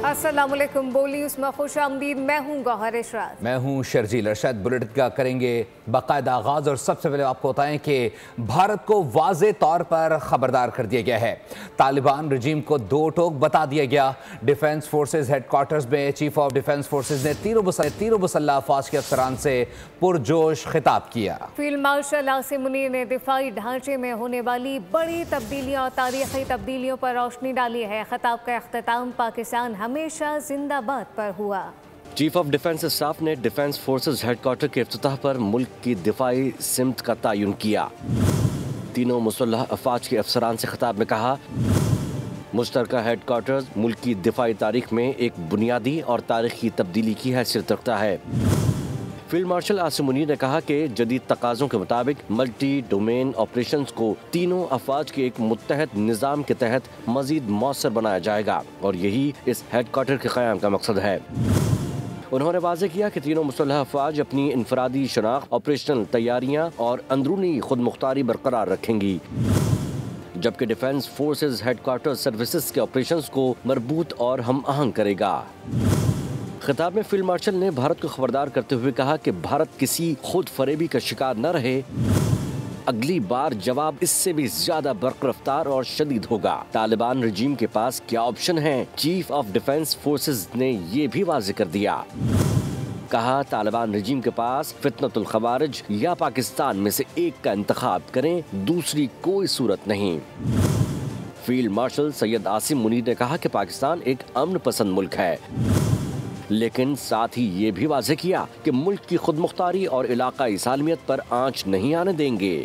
अस्सलाम वालेकुम। बोली उसमें खुश आमदीद। मैं हूँ गौहर इशरात। मैं हूँ शर्जील अरशद। बुलेटिन का करेंगे बाकायदा आगाज और सबसे पहले आपको बताएं कि भारत को वाज़े तौर पर खबरदार कर दिया गया है। तालिबान रजीम को दो टोक बता दिया गया। डिफेंस फोर्सेज हेडक्वार्टर्स में चीफ ऑफ डिफेंस फोर्सेज ने तीनों मुसल्लह अफवाज के अफसरान से पुरजोश खिताब किया। फील्ड मार्शल आसिम मुनीर ने दिफाई ढांचे में होने वाली बड़ी तब्दीलियों और तारीखी तब्दीलियों पर रोशनी डाली है। खिताब का अख्तिताम पाकिस्तान हमेशा जिंदाबाद पर हुआ। चीफ ऑफ डिफेंस स्टाफ ने डिफेंस फोर्सेज हेडक्वार्टर के इफ्तिताह पर मुल्क की दिफाई सिमत का तयन किया। तीनों मुसल्लह अफवाज के अफसरान से खिताब में कहा, मुश्तरका हेडक्वार्टर मुल्क की दिफाई तारीख में एक बुनियादी और तारीखी तब्दीली की हैसियत रखता है। फील्ड मार्शल आसिम मुनीर ने कहा कि जदीद तकाज़ों के मुताबिक मल्टी डोमेन ऑपरेशंस को तीनों अफवाज के एक मुत्तहद निज़ाम के तहत मजीद मौसर बनाया जाएगा और यही इस हेडक्वार्टर के क़याम का मकसद है। उन्होंने वाज़े किया कि तीनों मुसल्लह अफवाज अपनी इनफरादी शनाख्त, ऑपरेशनल तैयारियाँ और अंदरूनी खुद मुख्तारी बरकरार रखेंगी, जबकि डिफेंस फोर्सेज हेडक्वार्टर सर्विसेज के ऑपरेशंस को मरबूत और हम आहंग करेगा। खिताब में फील्ड मार्शल ने भारत को खबरदार करते हुए कहा कि भारत किसी खुद फरेबी का शिकार न रहे। अगली बार जवाब इससे भी ज्यादा बरकरफ्तार और शदीद होगा। तालिबान रजीम के पास क्या ऑप्शन है? चीफ ऑफ डिफेंस फोर्सेज ने ये भी वाज़ेह कर दिया। कहा, तालिबान रजीम के पास फितनतुल खवारिज या पाकिस्तान में से एक का इंतखाब करें, दूसरी कोई सूरत नहीं। फील्ड मार्शल सैयद आसिम मुनीर ने कहा कि पाकिस्तान एक अमन पसंद मुल्क है, लेकिन साथ ही ये भी वाज़ेह किया कि मुल्क की खुद मुख्तारी और इलाकाई सालमियत पर आंच नहीं आने देंगे।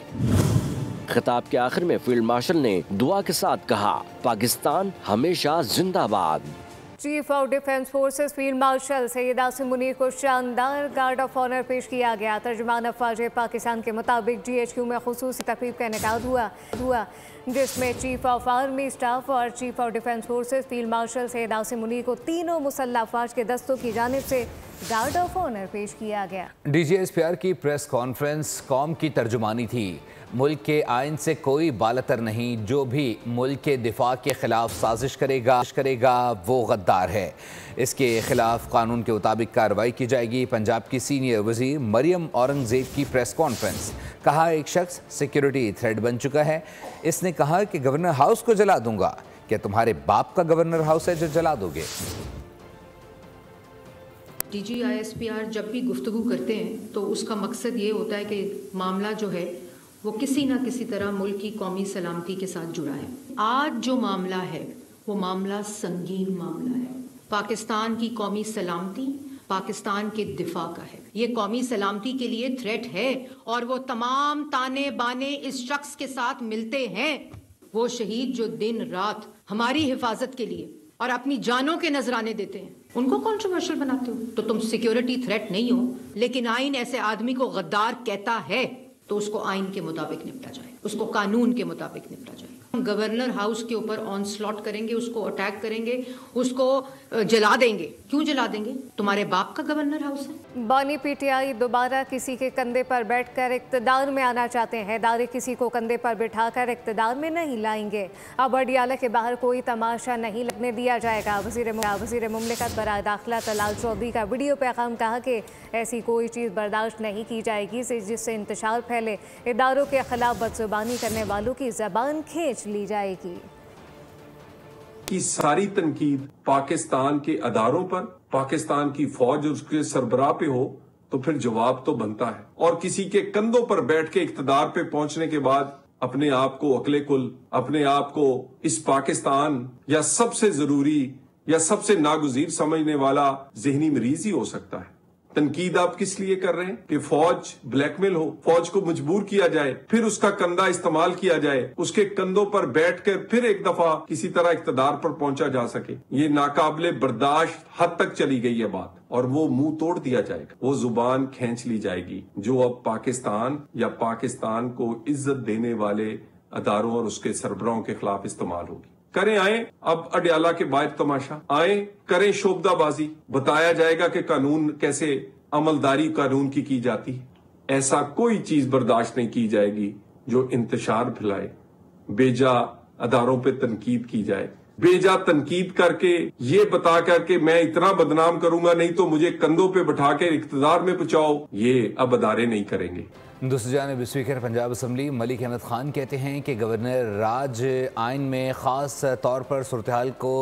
खिताब के आखिर में फील्ड मार्शल ने दुआ के साथ कहा, पाकिस्तान हमेशा जिंदाबाद। Chief of defence forces field marshal Syed Asim Munir को शानदार गार्ड ऑफ ऑनर पेश किया गया। तर्जुमान अफवाज पाकिस्तान के मुताबिक GHQ में खुसूसी तकरीब का इनेकाद हुआ जिसमें चीफ ऑफ आर्मी स्टाफ और chief of defence forces field marshal Syed Asim Munir को तीनों मुसल्लह अफवाज के दस्तों की जानिब से गार्ड ऑफ ऑनर पेश किया गया। DGSPR की प्रेस कॉन्फ्रेंस कौम की तर्जुमानी थी। मुल्क के आइन से कोई बालतर नहीं। जो भी मुल्क के दिफा के खिलाफ साजिश करेगा वो गद्दार है। इसके खिलाफ कानून के मुताबिक कार्रवाई की जाएगी। पंजाब की सीनियर वजीर मरियम औरंगजेब की प्रेस कॉन्फ्रेंस। कहा, एक शख्स सिक्योरिटी थ्रेट बन चुका है। इसने कहा कि गवर्नर हाउस को जला दूंगा। क्या तुम्हारे बाप का गवर्नर हाउस है जो जला दोगे? DGISPR जब भी गुफ्तगू करते हैं तो उसका मकसद ये होता है कि मामला जो है वो किसी ना किसी तरह मुल्क की कौमी सलामती के साथ जुड़ा है। आज जो मामला है वो मामला संगीन मामला है। पाकिस्तान की कौमी सलामती पाकिस्तान के दिफा का है। ये कौमी सलामती के लिए थ्रेट है और वो तमाम ताने बाने इस शख्स के साथ मिलते हैं। वो शहीद जो दिन रात हमारी हिफाजत के लिए और अपनी जानों के नजराने देते हैं, उनको कंट्रोवर्शियल बनाते हो तो तुम सिक्योरिटी थ्रेट नहीं हो। लेकिन आइन ऐसे आदमी को गद्दार कहता है तो उसको आइन के मुताबिक निपटा जाए, उसको कानून के मुताबिक निपटा जाए। हम गवर्नर हाउस के ऊपर ऑनस्लॉट करेंगे, उसको अटैक करेंगे, उसको जला देंगे। क्यों जला देंगे? तुम्हारे बाप का गवर्नर हाउस है। बानी PTI दोबारा किसी के कंधे पर बैठकर इक़्तिदार में आना चाहते हैं। दारे किसी को कंधे पर बिठाकर इक़्तिदार में नहीं लाएंगे। अब अडियाला के बाहर कोई तमाशा नहीं लगने दिया जाएगा। वज़ीर मुमलिकत बराए दाखिला तलाल चौधरी का वीडियो पैगाम कहा कि ऐसी कोई चीज़ बर्दाश्त नहीं की जाएगी जिससे इंतशार फैले। इदारों के खिलाफ बदजुबानी करने वालों की ज़बान खींच ली जाएगी। की सारी तनकीद पाकिस्तान के अदारों पर, पाकिस्तान की फौज और उसके सरबराह पे हो तो फिर जवाब तो बनता है। और किसी के कंधों पर बैठ के इख्तिदार पे पहुंचने के बाद अपने आप को अकले कुल, अपने आप को इस पाकिस्तान या सबसे जरूरी या सबसे नागुज़ीर समझने वाला ज़हनी मरीज ही हो सकता है। तनकीद आप किस लिए कर रहे हैं कि फौज ब्लैकमेल हो, फौज को मजबूर किया जाए, फिर उसका कंधा इस्तेमाल किया जाए, उसके कंधों पर बैठकर फिर एक दफा किसी तरह इख्तिदार पर पहुंचा जा सके। ये नाकाबिले बर्दाश्त हद तक चली गई है बात और वो मुंह तोड़ दिया जाएगा, वो जुबान खींच ली जाएगी जो अब पाकिस्तान या पाकिस्तान को इज्जत देने वाले अदारों और उसके सरबराहों के खिलाफ इस्तेमाल होगी। करें आए अब अडियाला के बाहर तमाशा, आए करें शोबदाबाजी, बताया जाएगा कि कानून कैसे अमलदारी कानून की जाती है। ऐसा कोई चीज बर्दाश्त नहीं की जाएगी जो इंतशार फैलाए, बेजा अदारों पे तनकीद की जाए, बेजा तनकीद करके ये बता करके मैं इतना बदनाम करूंगा, नहीं तो मुझे कंधों पे बिठा के इख्तिदार में पहुंचाओ, ये अब अदारे नहीं करेंगे। दूसरी जानिब स्पीकर पंजाब असम्बली मलिक अहमद खान कहते हैं कि गवर्नर राज आइन में ख़ास तौर पर सूरत हाल को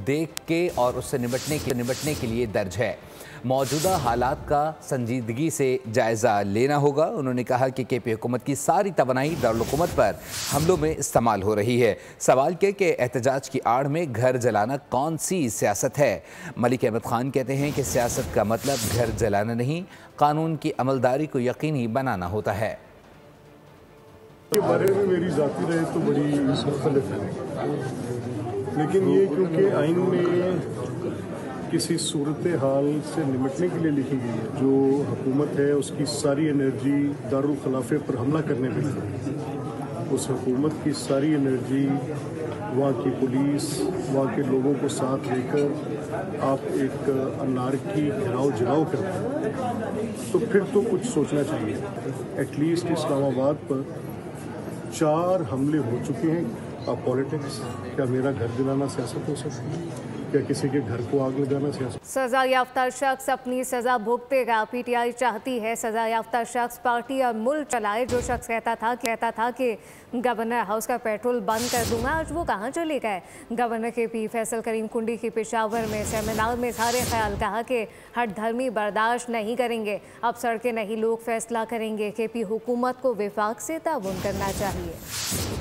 देख के और उससे निपटने के लिए दर्ज है। मौजूदा हालात का संजीदगी से जायज़ा लेना होगा। उन्होंने कहा कि केपी हुकूमत की सारी तवानाई दारुल-हुकूमत पर हमलों में इस्तेमाल हो रही है। सवाल किया कि एहतजाज की आड़ में घर जलाना कौन सी सियासत है। मलिक अहमद खान कहते हैं कि सियासत का मतलब घर जलाना नहीं, कानून की अमलदारी को यकीनी बनाना होता है। के बारे में मेरी ज़ाती राय तो बड़ी मुख्तलिफ है, लेकिन ये क्योंकि आइन में किसी सूरत हाल से निपटने के लिए लिखी गई है, जो हुकूमत है उसकी सारी एनर्जी दारुल खिलाफे पर हमला करने पे लगी। उस हुकूमत की सारी एनर्जी वहाँ की पुलिस, वहाँ के लोगों को साथ लेकर आप एक अनारकी घेराव जलाओ करते हैं, तो फिर तो कुछ सोचना चाहिए। एटलीस्ट इस्लामाबाद पर 4 हमले हो चुके हैं। अब पॉलिटिक्स, क्या मेरा घर जलाना सियासत हो सकती है? क्या किसी के घर को आग लगाना सियासत? सजा याफ्ता शख्स अपनी सजा भुगतेगा। पीटीआई चाहती है सजा याफ्ता शख्स पार्टी और मुल्क चलाए। जो शख्स कहता था कि गवर्नर हाउस का पेट्रोल बंद कर दूंगा, आज वो कहाँ चले गए? गवर्नर केपी फैसल करीम कुंडी की पेशावर में सेमिनार में सारे ख्याल कहा कि हट धर्मी बर्दाश्त नहीं करेंगे, अब सड़कें नहीं लोग फैसला करेंगे। केपी हुकूमत को विफाक से ताउन करना चाहिए।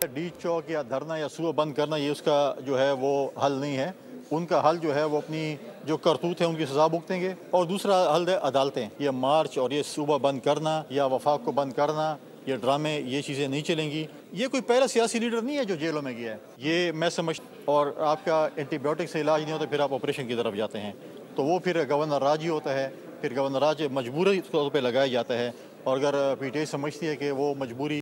डी चौक या धरना या सूबा बंद करना ये उसका जो है वो हल नहीं है। उनका हल जो है वो अपनी जो करतूत है उनकी सजा भुगतेंगे, और दूसरा हल है अदालतें। ये मार्च और ये सूबा बंद करना या वफाक को बंद करना, ये ड्रामे, ये चीज़ें नहीं चलेंगी। ये कोई पहला सियासी लीडर नहीं है जो जेलों में गया है, ये मैं समझ। और आपका एंटीबायोटिक से इलाज नहीं होता, फिर आप ऑपरेशन की तरफ जाते हैं, तो वो फिर गवर्नर राज ही होता है। फिर गवर्नर राज मजबूरी तौर पर लगाया जाता है, और अगर पीटीआई समझती है कि वो मजबूरी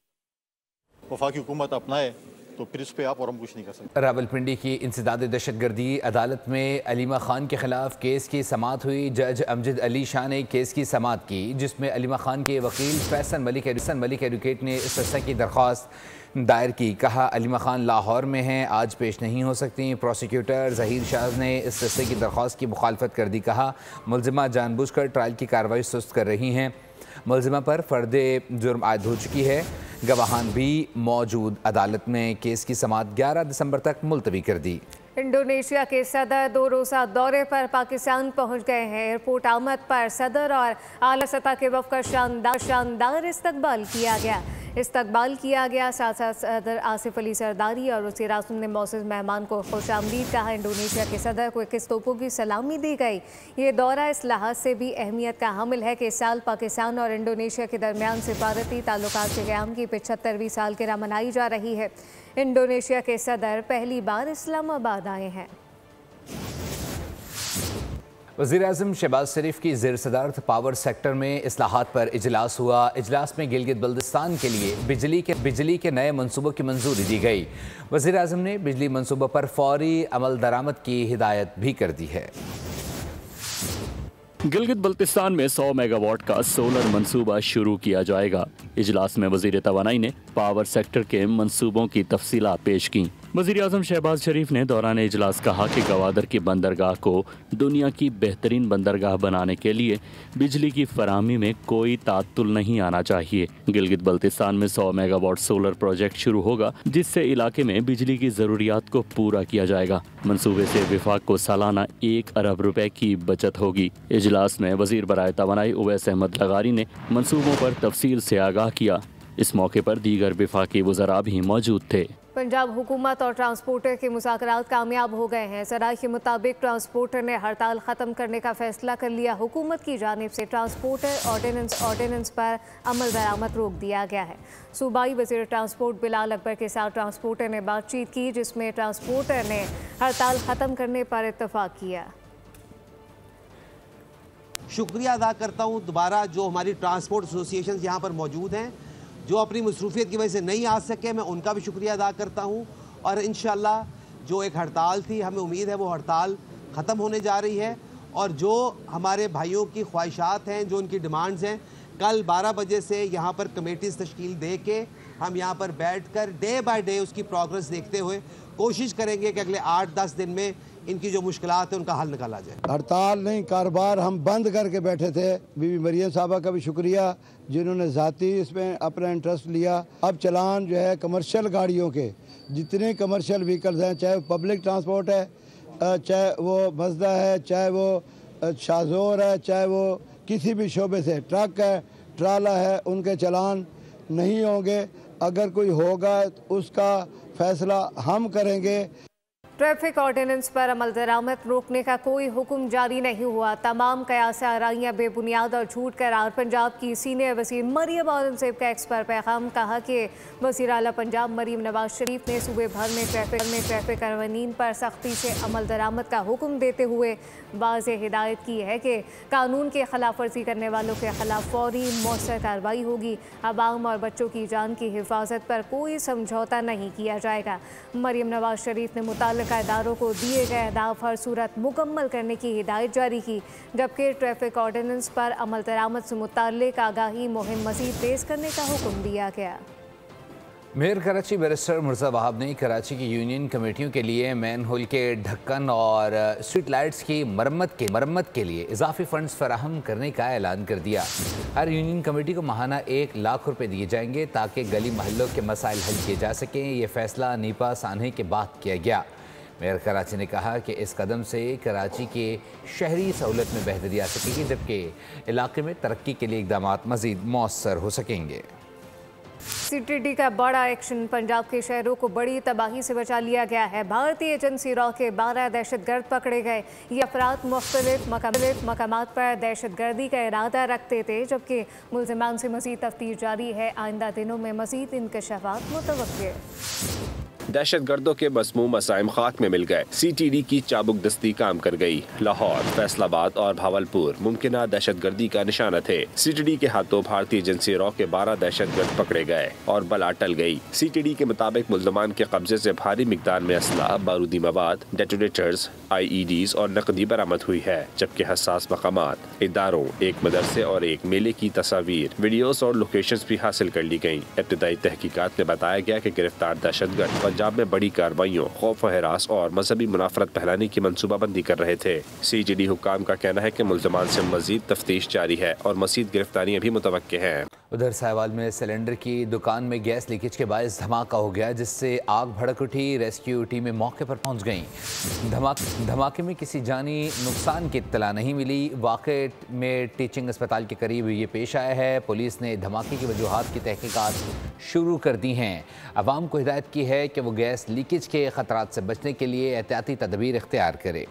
वफाकी हुकूमत अपनाए तो फिर इस पे आप और हम कुछ नहीं कर सकते। रावलपिंडी की इंसदाद दहशतगर्दी अदालत में अलीमा खान के खिलाफ केस की समाअत हुई। जज अमजद अली शाह ने केस की समाअत की, जिसमें अलीमा खान के वकील फैसल मलिक एडवोकेट ने इस्तिस्ना की दरख्वास्त दायर की। कहा अलीमा खान लाहौर में हैं, आज पेश नहीं हो सकती। प्रोसिक्यूटर जहीर शाह ने इस्तिस्ना की दरख्वास्त की मुखालफत कर दी। कहा मुलजिमा जानबूझकर ट्रायल की कार्रवाई सुस्त कर रही हैं। मुलजिमा पर फर्द जुर्म आयद हो चुकी है। गवाहान भी मौजूद। अदालत में केस की समाअत 11 दिसंबर तक मुलतवी कर दी। इंडोनेशिया के सदर 2 रोज़ा दौरे पर पाकिस्तान पहुंच गए हैं। एयरपोर्ट आमद पर सदर और आला सतह के वफ़द का शानदार इस्तकबाल किया गया। साथ साथ सदर आसिफ अली सरदारी और उसके रासुल ने मौसूद मेहमान को खुशामदीद कहा। इंडोनेशिया के सदर को 21 तोपों की सलामी दी गई। ये दौरा इस लिहाज से भी अहमियत का हामिल है कि इस साल पाकिस्तान और इंडोनेशिया के दरमियान सिफारती ताल्लुकात के क़याम की 75वीं सालगिरह मनाई जा रही है। इंडोनेशिया के सदर पहली बार इस्लामाबाद आए हैं। वज़ीर-ए-आज़म शहबाज शरीफ की ज़ेर सदारत पावर सेक्टर में इस्लाहात पर इजलास हुआ। इजलास में गिलगित बल्तिस्तान के लिए बिजली के नए मनसूबों की मंजूरी दी गई। वज़ीर-ए-आज़म ने बिजली मनसूबों पर फौरी अमल दरामद की हिदायत भी कर दी है। गिलगित बल्तिस्तान में 100 मेगावाट का सोलर मंसूबा शुरू किया जाएगा। इजलास में वज़ीर तवानाई ने पावर सेक्टर के मंसूबों की तफसीलात पेश की। वज़ीर-ए-आज़म शहबाज शरीफ ने दौरान इजलास कहा कि गवादर की बंदरगाह को दुनिया की बेहतरीन बंदरगाह बनाने के लिए बिजली की फराहमी में कोई तात्तुल नहीं आना चाहिए। गिलगित बल्तिस्तान में 100 मेगावाट सोलर प्रोजेक्ट शुरू होगा, जिससे इलाके में बिजली की ज़रूरियात को पूरा किया जाएगा। मंसूबे से विफाक को सालाना 1 अरब रुपए की बचत होगी। इजलास में वज़ीर बराए तवानाई उवैस अहमद लगारी ने मंसूबों पर तफसील से आगाह किया। इस मौके पर दीगर विफाकी वज़रा भी मौजूद थे। पंजाब हुकूमत और ट्रांसपोर्टर के मुज़ाकरात कामयाब हो गए हैं। सराय के मुताबिक ट्रांसपोर्टर ने हड़ताल ख़त्म करने का फैसला कर लिया। हुकूमत की जानिब से ट्रांसपोर्टर ऑर्डिनेंस पर अमल दरामद रोक दिया गया है। सूबाई वज़ीर ट्रांसपोर्ट बिलाल अकबर के साथ ट्रांसपोर्टर ने बातचीत की, जिसमें ट्रांसपोर्टर ने हड़ताल ख़त्म करने पर इत्तफाक किया। शुक्रिया अदा करता हूँ दोबारा जो हमारी ट्रांसपोर्ट एसोसिएशन यहाँ पर मौजूद हैं, जो अपनी मसरूफियत की वजह से नहीं आ सके, मैं उनका भी शुक्रिया अदा करता हूँ। और इंशाअल्लाह जो एक हड़ताल थी, हमें उम्मीद है वो हड़ताल ख़त्म होने जा रही है। और जो हमारे भाइयों की ख्वाहिशात हैं, जो उनकी डिमांड्स हैं, कल 12 बजे से यहाँ पर कमेटीज़ तश्कील दे के हम यहाँ पर बैठकर डे बाय डे उसकी प्रोग्रेस देखते हुए कोशिश करेंगे कि अगले 8-10 दिन में इनकी जो मुश्किलात है उनका हल निकाला जाए। हड़ताल नहीं, कारोबार हम बंद करके बैठे थे। बीबी मरियम साहबा का भी शुक्रिया जिन्होंने ज़ाती इसमें अपना इंटरेस्ट लिया। अब चलान जो है कमर्शियल गाड़ियों के, जितने कमर्शियल व्हीकल्स हैं, चाहे पब्लिक ट्रांसपोर्ट है, चाहे वो मज़दा है, चाहे वो शाहज़ोर है, चाहे वो किसी भी शोबे से ट्रक है, ट्राला है, उनके चलान नहीं होंगे। अगर कोई होगा तो उसका फैसला हम करेंगे। ट्रैफिक ऑर्डिनेंस पर अमल दरामद रोकने का कोई हुक्म जारी नहीं हुआ। तमाम कयास आराइयाँ बेबुनियाद और झूठ करार। पंजाब की सीनियर वज़ीर मरियम औरंगज़ेब का एक्स पर पैगाम, कहा कि वज़ीर आला पंजाब मरियम नवाज शरीफ ने सूबे भर में ट्रैफिक कवानीन पर सख्ती से अमल दरामद का हुक्म देते हुए वाज़ेह हिदायत की है कि कानून की खिलाफ वर्जी करने वालों के खिलाफ फौरी मौसर कार्रवाई होगी। अवाम और बच्चों की जान की हिफाजत पर कोई समझौता नहीं किया जाएगा। मरियम नवाज शरीफ ने मुताल्लिक़ इदारों को दिए गए अहदाफ हर सूरत मुकम्मल करने की हिदायत जारी की, जबकि ट्रैफिक ऑर्डिनेंस पर अमल दरामद से मुताल्लिक़ आगाही मुहिम मज़ीद तेज़ करने का हुक्म दिया गया। मेयर कराची बैरिस्टर मिर्ज़ा वहाब ने कराची की यूनियन कमेटियों के लिए मैन होल के ढक्कन और स्ट्रीट लाइट्स की मरम्मत के लिए इजाफी फंड्स फराहम करने का ऐलान कर दिया। हर यूनियन कमेटी को माहाना 1 लाख रुपए दिए जाएंगे ताकि गली महल्लों के मसाइल हल किए जा सकें। ये फैसला नीपा सान्हे के बाद किया गया। मेयर कराची ने कहा कि इस कदम से कराची के शहरी सहूलत में बेहतरी आ सकेगी, जबकि इलाके में तरक्की के लिए इक़दाम मज़ीद मौसर हो सकेंगे। CTD का बड़ा एक्शन, पंजाब के शहरों को बड़ी तबाही से बचा लिया गया है। भारतीय एजेंसी रॉ के 12 दहशतगर्द पकड़े गए। ये अफराद मुख्तलिफ मकामात पर दहशतगर्दी का इरादा रखते थे, जबकि मुल्ज़िमान से मज़ीद तफ्तीश जारी है। आइंदा दिनों में मज़ीद इंकशाफात मुतवक्के। दहशतगर्दों के मसमूम असाइम खाक में मिल गए। CTD की चाबुक दस्ती काम कर गई। लाहौर, फैसलाबाद और भावलपुर मुमकिन दहशतगर्दी का निशाना थे। CTD के हाथों भारतीय एजेंसी रॉ के 12 दहशतगर्द पकड़े गए और बला टल गई। CTD के मुताबिक मुल्ज़मान के कब्जे से भारी मिकदार में असला, बारूदी मवाद, डेटोनेटर्स, IEDs और नकदी बरामद हुई है, जबकि हसास मकामात, इदारों, एक मदरसे और एक मेले की तस्वीर, वीडियोस और लोकेशंस भी हासिल कर ली गयी। इब्तदाई तहकीकात में बताया गया कि गिरफ्तार दहशतगर्द पंजाब में बड़ी कार्रवाइयों, खौफ व हरास और मजहबी मुनाफरत फैलाने की मनसूबाबंदी कर रहे थे। CTD हुक्काम का कहना है कि मुल्ज़मान से मजीद तफ्तीश जारी है और मज़ीद गिरफ्तारियां भी मुतवक्के हैं। उधर साहिवाल में सिलेंडर की दुकान में गैस लीकेज के बायस धमाका हो गया, जिससे आग भड़क उठी। रेस्क्यू टीमें मौके पर पहुंच गईं। धमाके में किसी जानी नुकसान की इत्तला नहीं मिली। वाक़े में टीचिंग अस्पताल के करीब ये पेश आया है। पुलिस ने धमाके की वजूहात की तहकीकात शुरू कर दी हैं। अवाम को हिदायत की है कि वो गैस लीकेज के खतरात से बचने के लिए एहतियाती तदबीर इख्तियार करे।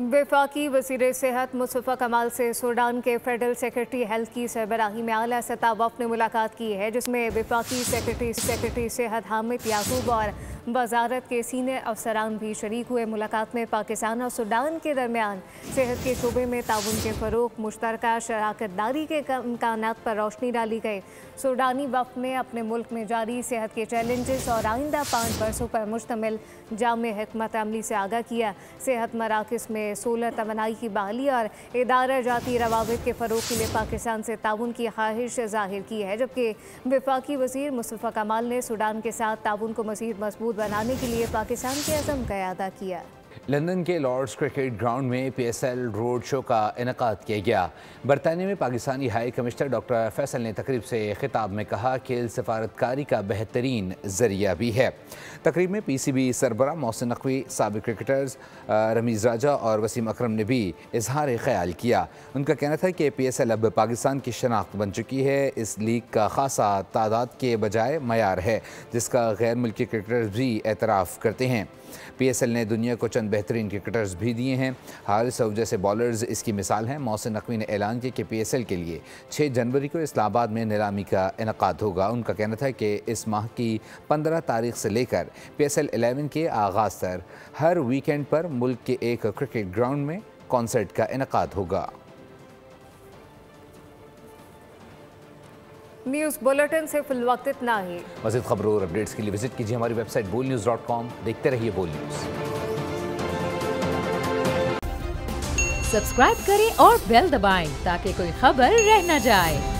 वफाकी वज़ीर सेहत मुस्तफ़ा कमाल से सूडान के फेडरल सेक्रेटरी हेल्थ की सरबराही में आला सतह वफ़द ने मुलाकात की है, जिसमें वफाकी सेक्रेटरी सेहत हामिद याकूब और वजारत के सीनियर अफसरान भी शरीक हुए। मुलाकात में पाकिस्तान और सूडान के दरमियान सेहत के शोबे में ताउन के फ़रोग़, मुश्तरका शराकतदारी के इम्कानात पर रोशनी डाली गई। सूडानी वफ़द ने अपने मुल्क में जारी सेहत के चैलेंजेस और आइंदा 5 बरसों पर मुश्तमिल जामे हिकमत अमली से आगाह किया। सेहत मराकज़ में सोलर तवानाई की बहाली और इदारा जाती रवाबित के फ़रोग़ के लिए पाकिस्तान से ताउन की ख्वाहिश जाहिर की है, जबकि वफाकी वज़ीर मुस्तफ़ा कमाल ने सूडान के साथ ताउन को मज़ीद मजबूत बनाने के लिए पाकिस्तान के अज़म का अदा किया। लंदन के लॉर्ड्स क्रिकेट ग्राउंड में PSL रोड शो का इनेकाद किया गया। बरतानिया में Pakistani high commissioner doctor Faisal ने तकरीब से खिताब में कहा कि सफारतकारी का बेहतरीन ज़रिया भी है। तकरीब में PCB सरबरा मोहसिन नकवी, साबिक क्रिकेटर्स रमीज़ राजा और वसीम अकरम ने भी इजहार ख्याल किया। उनका कहना था कि PSL अब पाकिस्तान की शनाख्त बन चुकी है। इस लीग का खासा तादाद के बजाय मयार है, जिसका गैर मुल्की क्रिकेटर्स भी एतराफ़ करते हैं। PSL ने दुनिया को चंद बेहतरीन क्रिकेटर्स भी दिए हैं। हारिस रऊफ जैसे बॉलर्स इसकी मिसाल हैं। मोहसिन नकवी ने ऐलान किया कि PSL के लिए 6 जनवरी को इस्लामाबाद में नीलामी का इनेकाद होगा। उनका कहना था कि इस माह की 15 तारीख से लेकर PSL 11 के आगाज़ तक हर वीकेंड पर मुल्क के एक क्रिकेट ग्राउंड में कॉन्सर्ट का इनेकाद होगा। न्यूज़ बुलेटिन से फिल वक्त इतना ही। मज़ीद खबरों और अपडेट्स के लिए विजिट कीजिए हमारी वेबसाइट bolnews.com। देखते रहिए बोल न्यूज़। सब्सक्राइब करें और बेल दबाएं ताकि कोई खबर रह न जाए।